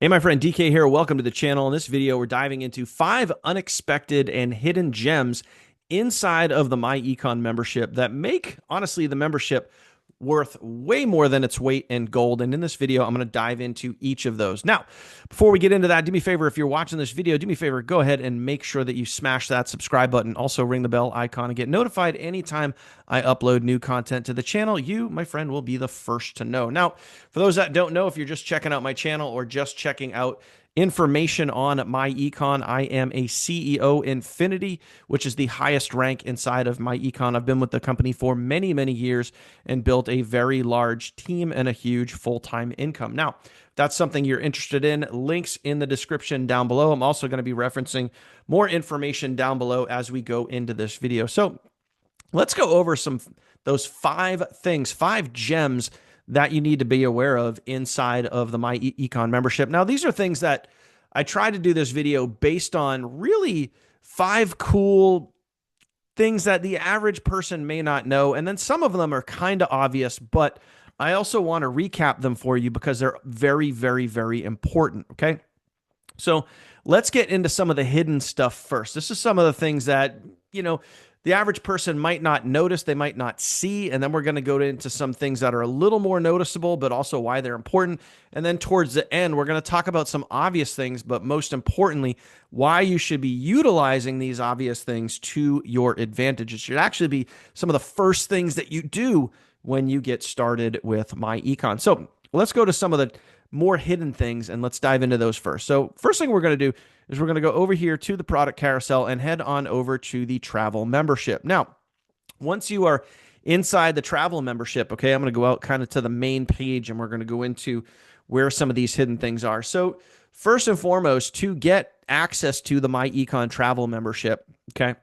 Hey, my friend DK here. Welcome to the channel. In this video, we're diving into 5 unexpected and hidden gems inside of the myEcon membership that make, honestly, the membership worth way more than its weight in gold. And in this video, I'm going to dive into each of those. Now, before we get into that, do me a favor. If you're watching this video, do me a favor, go ahead and make sure that you smash that subscribe button. Also, ring the bell icon and get notified anytime I upload new content to the channel. You, my friend, will be the first to know. Now, for those that don't know, if you're just checking out my channel or just checking out information on myEcon, I am a CEO Infinity, which is the highest rank inside of myEcon. I've been with the company for many, many years and built a very large team and a huge full-time income. Now, if that's something you're interested in, links in the description down below. I'm also going to be referencing more information down below as we go into this video. So let's go over those 5 gems that you need to be aware of inside of the myEcon membership. Now, these are things that I try to do this video based on really 5 cool things that the average person may not know. And then some of them are kind of obvious, but I also want to recap them for you because they're very, very, very important. Okay. So let's get into some of the hidden stuff first. This is some of the things that, the average person might not notice, they might not see. And then we're going to go into some things that are a little more noticeable, but also why they're important. And then towards the end, we're going to talk about some obvious things, but most importantly, why you should be utilizing these obvious things to your advantage. It should actually be some of the first things that you do when you get started with myEcon. So let's go to some of the more hidden things and let's dive into those first. So first thing we're going to do is we're going to go over here to the product carousel and head on over to the travel membership. Now, once you are inside the travel membership, okay, I'm going to go out kind of to the main page and we're going to go into where some of these hidden things are. So first and foremost, to get access to the myEcon travel membership, okay,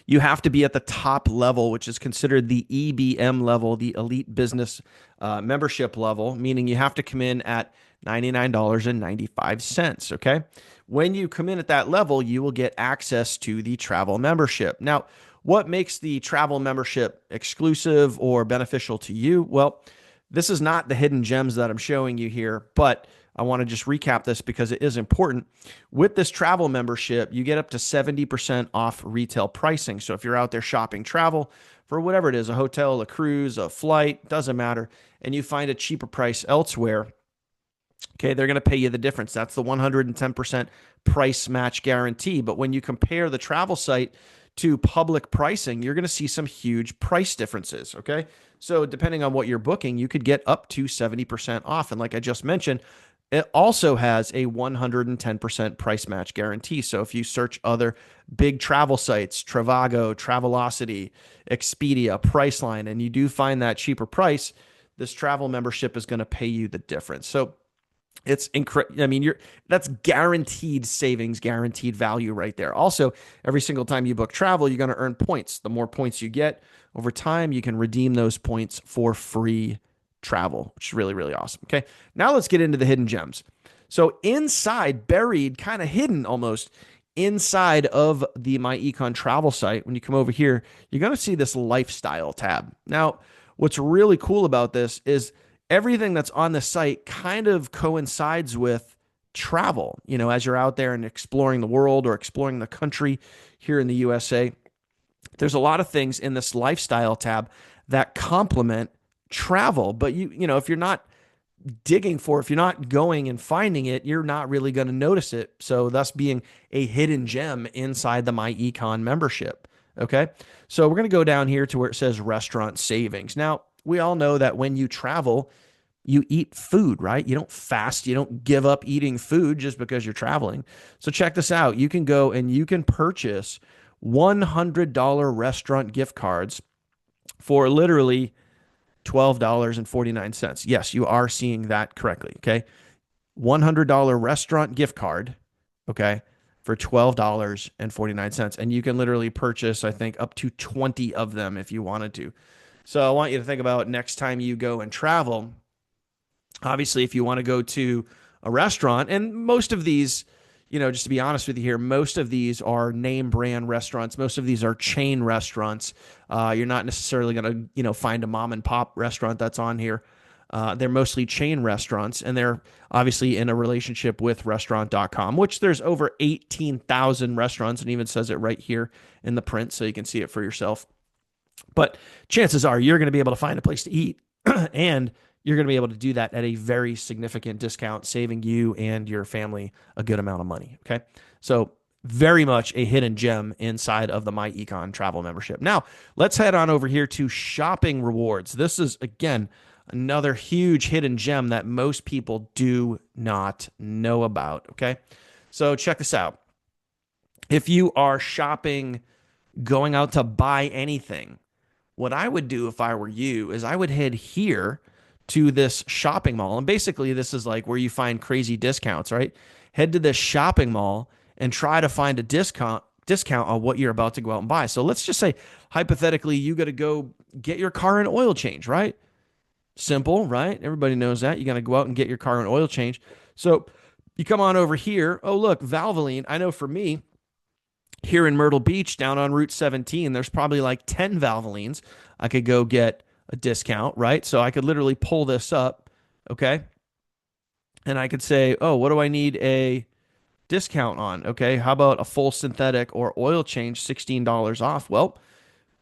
you have to be at the top level, which is considered the EBM level, the Elite Business membership level, meaning you have to come in at $99.95, okay? When you come in at that level, you will get access to the travel membership. Now, what makes the travel membership exclusive or beneficial to you? Well, this is not the hidden gems that I'm showing you here, but I want to just recap this because it is important. With this travel membership, you get up to 70% off retail pricing. So if you're out there shopping travel for whatever it is, a hotel, a cruise, a flight, doesn't matter, and you find a cheaper price elsewhere, okay, they're going to pay you the difference. That's the 110% price match guarantee. But when you compare the travel site to public pricing, you're going to see some huge price differences, okay? So depending on what you're booking, you could get up to 70% off. And like I just mentioned, it also has a 110% price match guarantee. So if you search other big travel sites, Trivago, Travelocity, Expedia, Priceline, and you do find that cheaper price, this travel membership is going to pay you the difference. So it's incredible. I mean, that's guaranteed savings, guaranteed value right there. Also, every single time you book travel, you're going to earn points. The more points you get over time, you can redeem those points for free travel, which is really, really awesome. Okay. Now let's get into the hidden gems. So inside, buried, kind of hidden almost inside of the myEcon travel site, when you come over here, you're going to see this lifestyle tab. Now, what's really cool about this is everything that's on the site kind of coincides with travel. As you're out there and exploring the world or exploring the country here in the USA, there's a lot of things in this lifestyle tab that complement travel. But if you're not digging for, if you're not going and finding it, you're not really going to notice it. So thus being a hidden gem inside the myEcon membership. Okay. So we're going to go down here to where it says restaurant savings. Now, we all know that when you travel, you eat food, right? You don't fast. You don't give up eating food just because you're traveling. So check this out. You can go and you can purchase $100 restaurant gift cards for literally $12.49. Yes, you are seeing that correctly. Okay. $100 restaurant gift card. Okay. For $12.49. And you can literally purchase, I think, up to 20 of them if you wanted to. So I want you to think about next time you go and travel. Obviously, if you want to go to a restaurant, and most of these, just to be honest with you here, most of these are name brand restaurants. Most of these are chain restaurants. You're not necessarily going to, find a mom and pop restaurant that's on here. They're mostly chain restaurants, and they're obviously in a relationship with restaurant.com, which there's over 18,000 restaurants, and even says it right here in the print, so you can see it for yourself. But chances are you're going to be able to find a place to eat, and you're going to be able to do that at a very significant discount, saving you and your family a good amount of money. Okay. So, very much a hidden gem inside of the myEcon travel membership. Now, let's head on over here to shopping rewards. This is, again, another huge hidden gem that most people do not know about. Okay. So, check this out. If you are shopping, going out to buy anything, what I would do if I were you is I would head here to this shopping mall. And basically, this is like where you find crazy discounts, right? Head to this shopping mall and try to find a discount on what you're about to go out and buy. So let's just say, hypothetically, you got to go get your car an oil change, right? Simple, right? Everybody knows that. You got to go out and get your car an oil change. So you come on over here. Oh, look, Valvoline. I know for me, here in Myrtle Beach, down on Route 17, there's probably like 10 Valvolines. I could go get a discount, right? So I could literally pull this up, okay? And I could say, oh, what do I need a discount on? Okay, how about a full synthetic or oil change, $16 off? Well,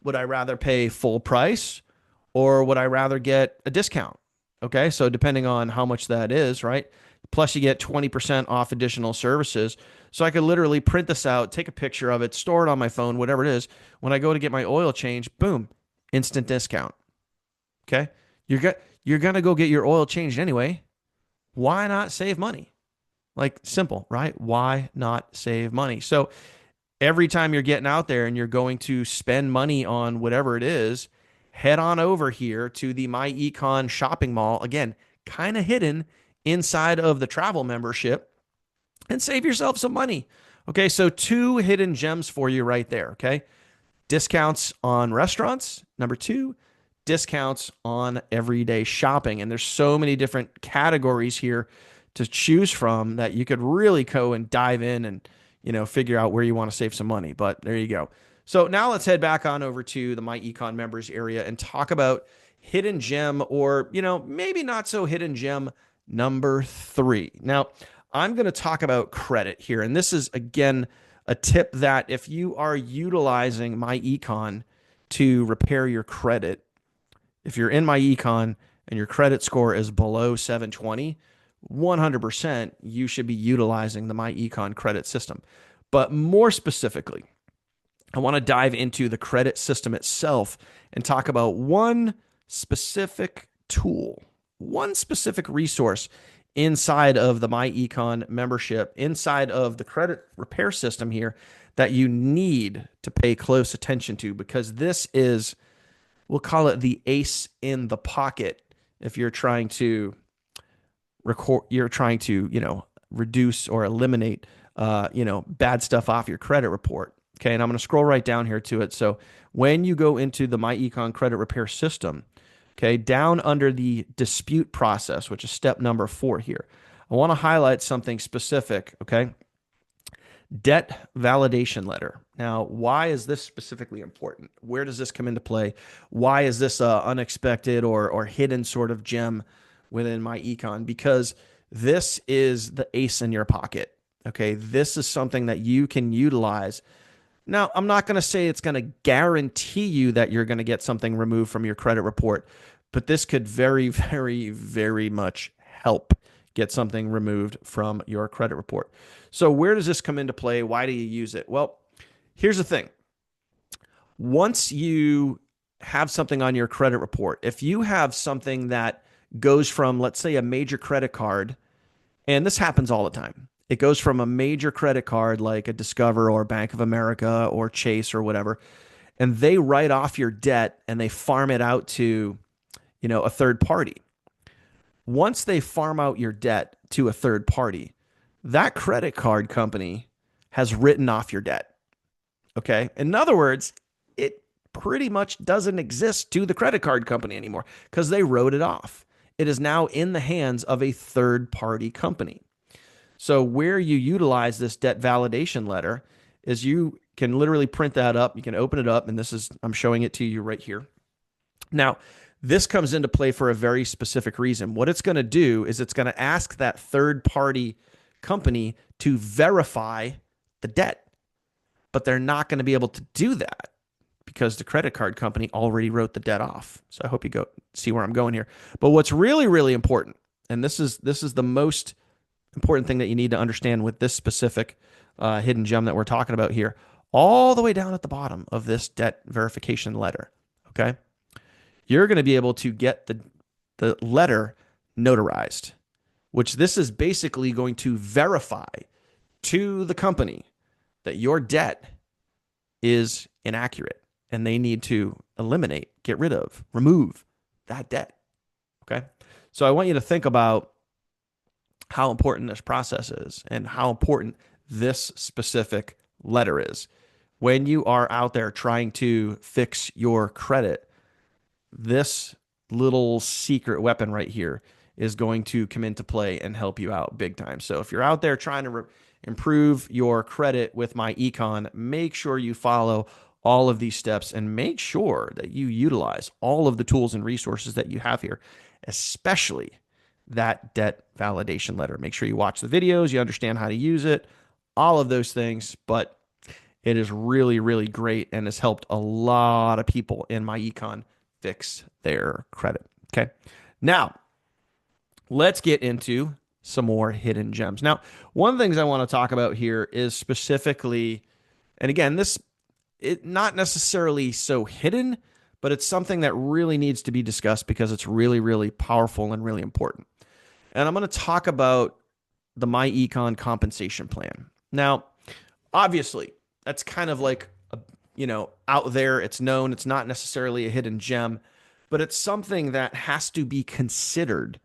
would I rather pay full price or would I rather get a discount? Okay, so depending on how much that is, right? Plus, you get 20% off additional services. So I could literally print this out, take a picture of it, store it on my phone, whatever it is. When I go to get my oil change, boom, instant discount. Okay, you're gonna go get your oil changed anyway. Why not save money? Like, simple, right? Why not save money? So every time you're getting out there and you're going to spend money on whatever it is, head on over here to the myEcon shopping mall. Again, kind of hidden inside of the travel membership, and save yourself some money. Okay, so 2 hidden gems for you right there. Okay, discounts on restaurants. Number 2, discounts on everyday shopping. And there's so many different categories here to choose from that you could really go and dive in and, figure out where you want to save some money. But there you go. So now let's head back on over to the myEcon members area and talk about hidden gem, or, maybe not so hidden gem, number 3. Now, I'm going to talk about credit here. And this is, again, a tip that if you are utilizing myEcon to repair your credit, if you're in myEcon and your credit score is below 720, 100% you should be utilizing the myEcon credit system. But more specifically, I want to dive into the credit system itself and talk about one specific tool, one specific resource inside of the myEcon membership, inside of the credit repair system here, that you need to pay close attention to, because this is, we'll call it the ace in the pocket if you're trying to reduce or eliminate, bad stuff off your credit report. Okay. And I'm going to scroll right down here to it. So when you go into the myEcon credit repair system, okay, down under the dispute process, which is step number 4 here, I want to highlight something specific, okay? Debt validation letter. Now, why is this specifically important? Where does this come into play? Why is this a unexpected or hidden sort of gem within myEcon? Because this is the ace in your pocket, okay? This is something that you can utilize. Now, I'm not going to say it's going to guarantee you that you're going to get something removed from your credit report, but this could very, very, very much help get something removed from your credit report. So where does this come into play? Why do you use it? Well, here's the thing. Once you have something on your credit report, if you have something that goes from, let's say, a major credit card, and this happens all the time. It goes from a major credit card like a Discover or Bank of America or Chase or whatever, and they write off your debt and they farm it out to, a third party. Once they farm out your debt to a third party, that credit card company has written off your debt. Okay? In other words, it pretty much doesn't exist to the credit card company anymore because they wrote it off. It is now in the hands of a third party company. So where you utilize this debt validation letter is you can literally print that up. You can open it up, and I'm showing it to you right here. Now, This comes into play for a very specific reason. What it's going to do is it's going to ask that third party company to verify the debt, but they're not going to be able to do that because the credit card company already wrote the debt off. So I hope you go see where I'm going here. But what's really, really important, and this is the most important thing that you need to understand with this specific hidden gem that we're talking about here, all the way down at the bottom of this debt verification letter. Okay, you're going to be able to get the letter notarized, which this is basically going to verify to the company that your debt is inaccurate and they need to eliminate, get rid of, remove that debt. Okay. So I want you to think about how important this process is and how important this specific letter is. When you are out there trying to fix your credit, this little secret weapon right here is going to come into play and help you out big time. So if you're out there trying to improve your credit with myEcon, make sure you follow all of these steps and make sure that you utilize all of the tools and resources that you have here, especially that debt validation letter. Make sure you watch the videos, you understand how to use it, all of those things, but it is really, really great and has helped a lot of people in myEcon fix their credit. Okay. Now, let's get into some more hidden gems. Now, one of the things I want to talk about here is specifically, and again, it not necessarily so hidden, but it's something that really needs to be discussed because it's really, really powerful and really important. And I'm going to talk about the myEcon compensation plan. Now, obviously, that's kind of like, out there. It's known. It's not necessarily a hidden gem, but it's something that has to be considered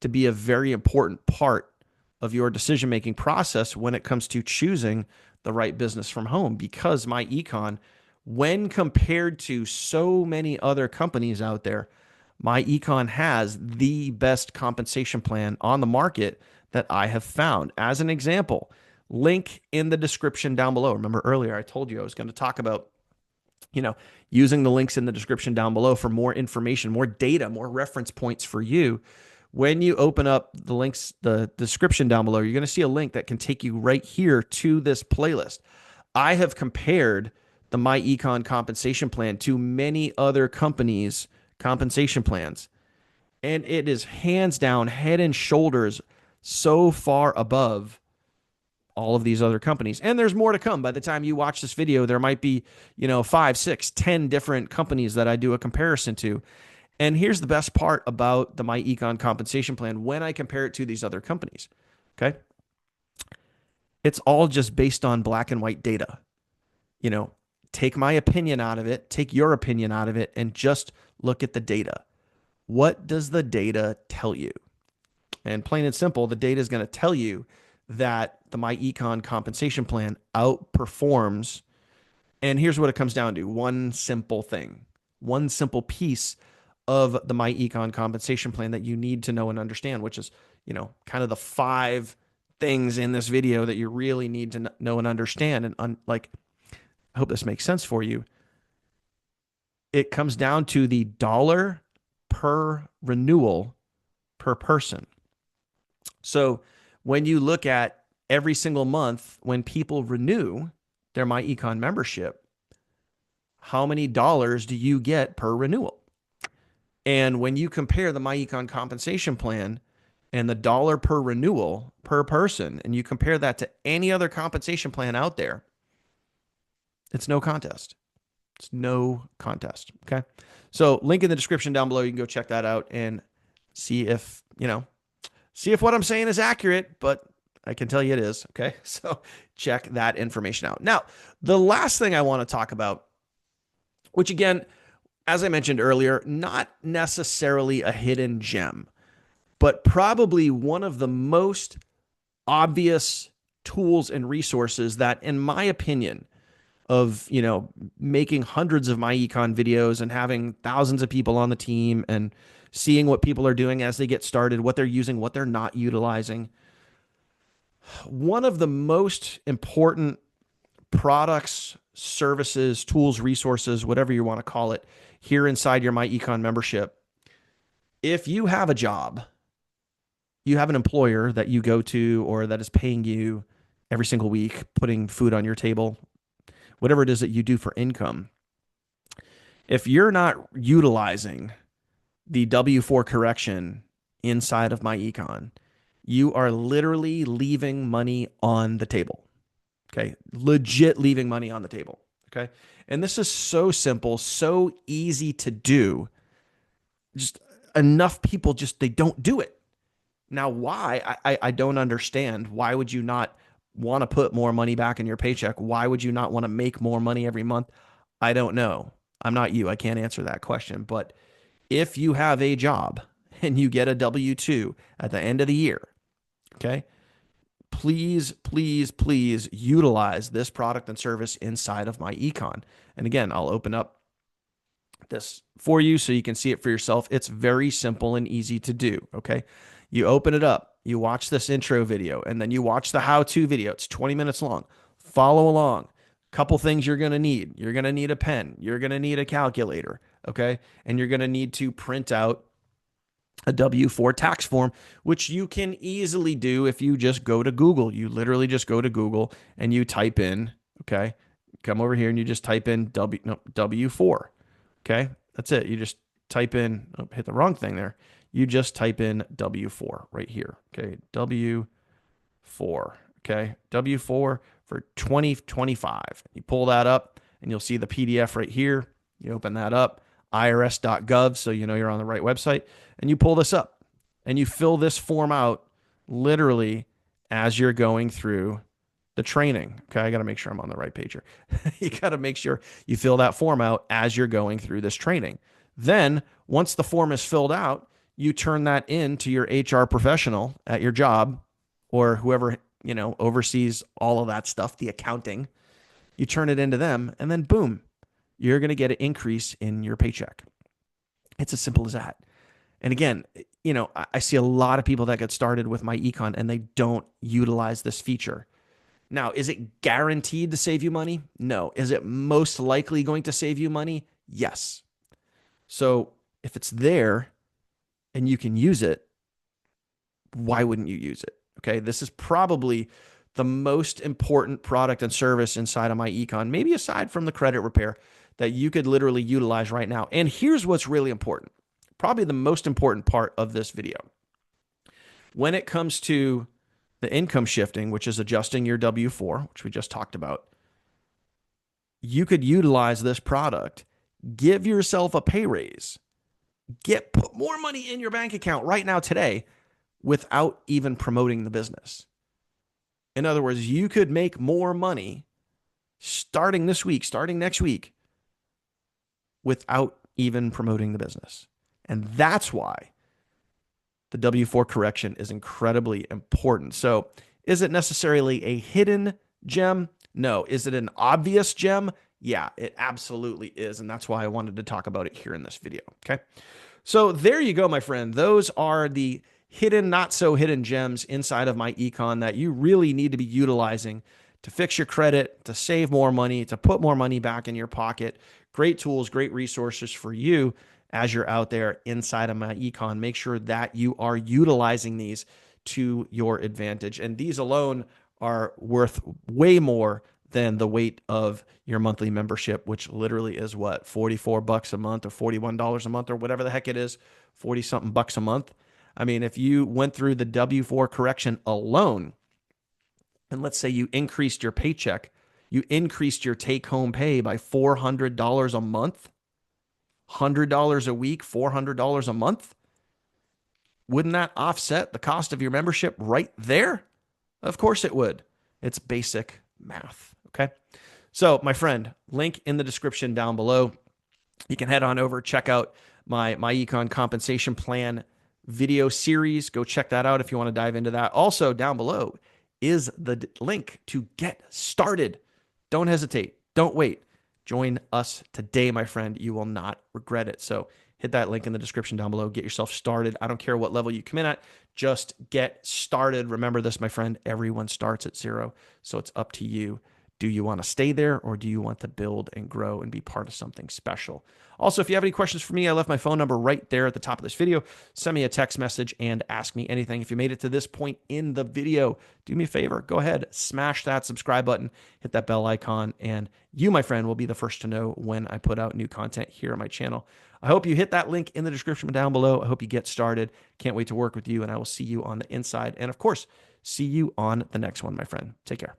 to be a very important part of your decision-making process when it comes to choosing the right business from home. Because myEcon, when compared to so many other companies out there, myEcon has the best compensation plan on the market that I have found. As an example, link in the description down below. Remember earlier I told you I was going to talk about, using the links in the description down below for more information, more data, more reference points for you. When you open up the links, the description down below, you're going to see a link that can take you right here to this playlist. I have compared the myEcon compensation plan to many other companies' compensation plans, and it is hands down, head and shoulders, so far above all of these other companies. And there's more to come. By the time you watch this video, there might be, 5, 6, 10 different companies that I do a comparison to. And here's the best part about the myEcon compensation plan when I compare it to these other companies. Okay. It's all just based on black and white data. Take my opinion out of it, take your opinion out of it, and just look at the data. What does the data tell you? And plain and simple, the data is going to tell you that the myEcon compensation plan outperforms. And here's what it comes down to. One simple thing, one simple piece of the myEcon compensation plan that you need to know and understand, which is, kind of the 5 things in this video that you really need to know and understand. And I hope this makes sense for you. It comes down to the dollar per renewal per person. So when you look at every single month, when people renew their myEcon membership, how many dollars do you get per renewal? And when you compare the myEcon compensation plan and the dollar per renewal per person, and you compare that to any other compensation plan out there, it's no contest. It's no contest. Okay. So link in the description down below. You can go check that out and see if what I'm saying is accurate, but I can tell you it is. Okay. So check that information out. Now, the last thing I want to talk about, which again, as I mentioned earlier, not necessarily a hidden gem, but probably one of the most obvious tools and resources that, in my opinion, of, making hundreds of myEcon videos and having thousands of people on the team and seeing what people are doing as they get started, what they're using, what they're not utilizing. One of the most important products, services, tools, resources, whatever you want to call it, here inside your myEcon membership If you have a job, you have an employer that you go to or that is paying you every single week, putting food on your table, whatever it is that you do for income, if you're not utilizing the W4 correction inside of myEcon, you are literally leaving money on the table. Okay. Legit leaving money on the table. Okay. And this is so simple, so easy to do. Just enough people just, they don't do it. Now, why? I don't understand. Why would you not want to put more money back in your paycheck? Why would you not want to make more money every month? I don't know. I'm not you. I can't answer that question. But if you have a job and you get a W 2 at the end of the year, okay, please, please, please utilize this product and service inside of myEcon. And again, I'll open up this for you so you can see it for yourself. It's very simple and easy to do. Okay. You open it up, you watch this intro video, and then you watch the how-to video. It's 20 minutes long. Follow along. Couple things you're going to need. You're going to need a pen. You're going to need a calculator. Okay. And you're going to need to print out a W-4 tax form, which you can easily do if you just go to Google. You literally just go to Google and you type in, okay, come over here and you just type in W-4. Okay. That's it. You just type in, oh, hit the wrong thing there. You just type in W-4 right here. Okay. W-4. Okay. W-4 for 2025. You pull that up and you'll see the PDF right here. You open that up, irs.gov, so you know you're on the right website, and you pull this up and you fill this form out literally as you're going through the training. Okay, I got to make sure I'm on the right page here. You got to make sure you fill that form out as you're going through this training. Then, once the form is filled out, you turn that in to your HR professional at your job or whoever, you know, oversees all of that stuff, the accounting. You turn it into them, and then boom, you're going to get an increase in your paycheck. It's as simple as that. And again, you know, I see a lot of people that get started with myEcon and they don't utilize this feature. Now, is it guaranteed to save you money? No. Is it most likely going to save you money? Yes. So if it's there and you can use it, why wouldn't you use it? Okay. This is probably the most important product and service inside of myEcon, maybe aside from the credit repair, that you could literally utilize right now. And here's what's really important. Probably the most important part of this video. When it comes to the income shifting, which is adjusting your W-4, which we just talked about, you could utilize this product, give yourself a pay raise, put more money in your bank account right now today without even promoting the business. In other words, you could make more money starting this week, starting next week, without even promoting the business. And that's why the W-4 correction is incredibly important. So is it necessarily a hidden gem? No. Is it an obvious gem? Yeah, it absolutely is. And that's why I wanted to talk about it here in this video. Okay. So there you go, my friend. Those are the hidden, not so hidden gems inside of myEcon that you really need to be utilizing to fix your credit, to save more money, to put more money back in your pocket. Great tools, great resources for you as you're out there inside of myEcon. Make sure that you are utilizing these to your advantage. And these alone are worth way more than the weight of your monthly membership, which literally is what, $44 a month or $41 a month or whatever the heck it is, 40 something bucks a month. I mean, if you went through the W-4 correction alone, and let's say you increased your paycheck, you increased your take-home pay by $400 a month, $100 a week, $400 a month, wouldn't that offset the cost of your membership right there? Of course it would. It's basic math, okay? So, my friend, link in the description down below. You can head on over, check out my myEcon compensation plan video series. Go check that out if you want to dive into that. Also, down below is the link to get started. Don't hesitate. Don't wait. Join us today, my friend. You will not regret it. So hit that link in the description down below. Get yourself started. I don't care what level you come in at. Just get started. Remember this, my friend. Everyone starts at zero. So it's up to you Do you want to stay there, or do you want to build and grow and be part of something special? Also, if you have any questions for me, I left my phone number right there at the top of this video. Send me a text message and ask me anything. If you made it to this point in the video, do me a favor, go ahead, smash that subscribe button, hit that bell icon, and you, my friend, will be the first to know when I put out new content here on my channel. I hope you hit that link in the description down below. I hope you get started. Can't wait to work with you, and I will see you on the inside. And of course, see you on the next one, my friend. Take care.